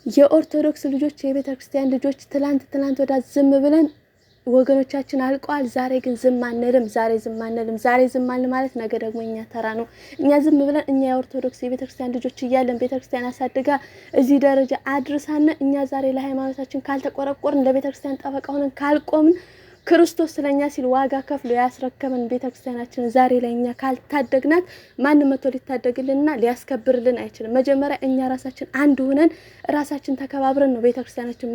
የኦርቶዶክስ ልጆች የቤተክርስቲያን ልጆች ትላንት ወዳ ዝም ብለን ወገኖቻችን አልቀዋል። ዛሬ ግን ዝም አንልም። ዛሬ ዝም አንል ማለት ነገ ደግሞ እኛ ተራ ነው። እኛ ዝም ብለን እኛ የኦርቶዶክስ የቤተክርስቲያን ልጆች እያለን ቤተክርስቲያን አሳድጋ እዚህ ደረጃ አድርሳነ እኛ ዛሬ ለሃይማኖታችን ካልተቆረቆርን ለቤተክርስቲያን ጠበቃ ሆነን ካልቆምን ክርስቶስ ስለኛ ሲል ዋጋ ከፍሎ ያስረከመን ቤተክርስቲያናችን ዛሬ ላይ እኛ ካልታደግናት ማንም መጥቶ ሊታደግልንና ሊያስከብርልን አይችልም። መጀመሪያ እኛ ራሳችን አንድ ሆነን ራሳችን ተከባብረን ነው ቤተክርስቲያናችን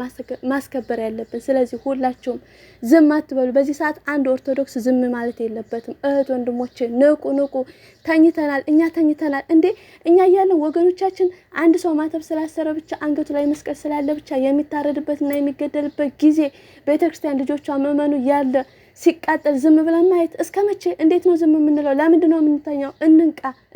ማስከበር ያለብን። ስለዚህ ሁላችሁም ዝም አትበሉ። በዚህ ሰዓት አንድ ኦርቶዶክስ ዝም ማለት የለበትም። እህት ወንድሞቼ ንቁ። ተኝተናል፣ እኛ ተኝተናል እንዴ? እኛ ያለን ወገኖቻችን አንድ ሰው ማተብ ስላሰረ ብቻ አንገቱ ላይ መስቀል ስላለ ብቻ የሚታረድበትና የሚገደልበት ጊዜ ቤተክርስቲያን ልጆቿ መመኑ ያለ ሲቃጠል ዝም ብለን ማየት እስከ መቼ? እንዴት ነው ዝም የምንለው? ለምንድን ነው የምንተኛው?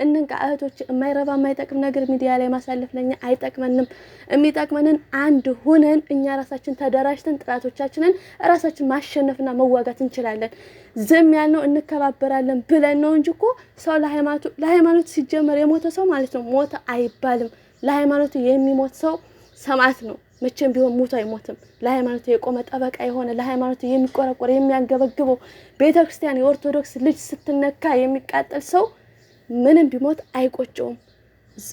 እንንቃ እህቶች። የማይረባ የማይጠቅም ነገር ሚዲያ ላይ ማሳለፍ ለኛ አይጠቅመንም። የሚጠቅመንን አንድ ሁነን እኛ ራሳችን ተደራጅተን ጥላቶቻችንን ራሳችን ማሸነፍና መዋጋት እንችላለን። ዝም ያልነው እንከባበራለን ብለን ነው እንጂ እኮ ሰው ለሃይማኖት ሲጀመር የሞተ ሰው ማለት ነው ሞተ አይባልም። ለሃይማኖቱ የሚሞት ሰው ሰማዕት ነው። መቼም ቢሆን ሞቶ አይሞትም። ለሃይማኖቱ የቆመ ጠበቃ የሆነ ለሃይማኖቱ የሚቆረቆር የሚያንገበግበው ቤተክርስቲያን የኦርቶዶክስ ልጅ ስትነካ የሚቃጠል ሰው ምንም ቢሞት አይቆጨውም።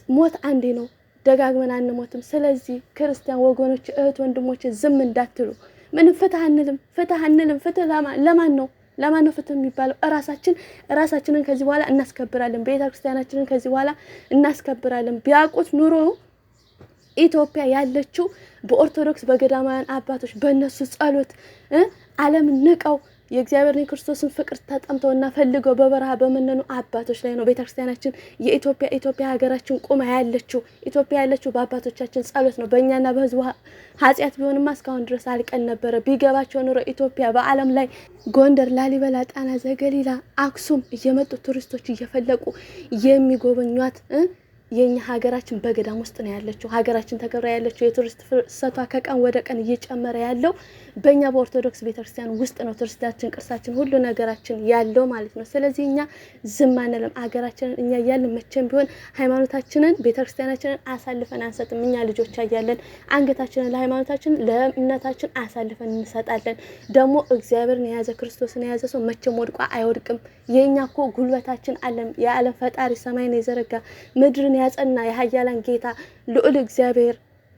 ሞት አንዴ ነው፣ ደጋግመን አንሞትም። ስለዚህ ክርስቲያን ወገኖች እህት ወንድሞች ዝም እንዳትሉ። ምንም ፍትህ አንልም። ፍትህ ለማን ነው ፍትህ የሚባለው? ራሳችንን ከዚህ በኋላ እናስከብራለን። ቤተክርስቲያናችንን ከዚህ በኋላ እናስከብራለን። ቢያውቁት ኑሮ ኢትዮጵያ ያለችው በኦርቶዶክስ በገዳማውያን አባቶች በእነሱ ጸሎት ዓለም ንቀው የእግዚአብሔርን የክርስቶስን ፍቅር ተጠምተውና ፈልገው በበረሃ በመነኑ አባቶች ላይ ነው ቤተክርስቲያናችን የኢትዮጵያ ሀገራችን ቆማ ያለችው። ኢትዮጵያ ያለችው በአባቶቻችን ጸሎት ነው። በእኛና በህዝቡ ኃጢአት ቢሆንማ እስካሁን ድረስ አልቀን ነበረ። ቢገባቸው ኑሮ ኢትዮጵያ በዓለም ላይ ጎንደር፣ ላሊበላ፣ ጣና ዘገሊላ፣ አክሱም እየመጡ ቱሪስቶች እየፈለቁ የሚጎበኟት የኛ ሀገራችን በገዳም ውስጥ ነው ያለችው። ሀገራችን ተከብራ ያለችው የቱሪስት ፍሰቷ ከቀን ወደ ቀን እየጨመረ ያለው በእኛ በኦርቶዶክስ ቤተክርስቲያን ውስጥ ነው። ቱሪስታችን፣ ቅርሳችን፣ ሁሉ ነገራችን ያለው ማለት ነው። ስለዚህ እኛ ዝም አንልም። ሀገራችንን እኛ እያለን መቼም ቢሆን ሃይማኖታችንን ቤተክርስቲያናችንን አሳልፈን አንሰጥም። እኛ ልጆች እያለን አንገታችንን ለሃይማኖታችን ለእምነታችን አሳልፈን እንሰጣለን። ደግሞ እግዚአብሔርን የያዘ ክርስቶስን የያዘ ሰው መቼም ወድቋ አይወድቅም። የኛ እኮ ጉልበታችን ዓለም የዓለም ፈጣሪ ሰማይን የዘረጋ ምድርን ያጸና የኃያላን ጌታ ልዑል እግዚአብሔር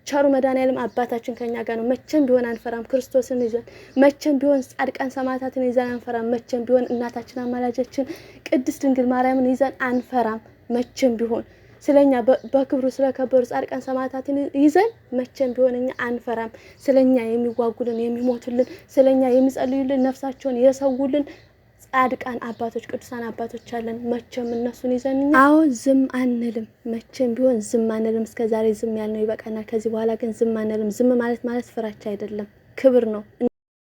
ቸሩ መድኃኒዓለም አባታችን ከኛ ጋር ነው። መቼም ቢሆን አንፈራም። ክርስቶስን ይዘን መቼም ቢሆን ጻድቃን ሰማዕታትን ይዘን አንፈራም። መቼም ቢሆን እናታችን አማላጃችን ቅድስት ድንግል ማርያምን ይዘን አንፈራም። መቼም ቢሆን ስለኛ በክብሩ ስለከበሩ ጻድቃን ሰማዕታትን ይዘን መቼም ቢሆን እኛ አንፈራም። ስለኛ የሚዋጉልን የሚሞቱልን፣ ስለኛ የሚጸልዩልን፣ ነፍሳቸውን የሰውልን ጻድቃን አባቶች ቅዱሳን አባቶች አለን። መቼም እነሱን ይዘን አዎ ዝም አንልም። መቼም ቢሆን ዝም አንልም። እስከዛሬ ዝም ያልነው ይበቃናል። ከዚህ በኋላ ግን ዝም አንልም። ዝም ማለት ፍራቻ አይደለም፣ ክብር ነው።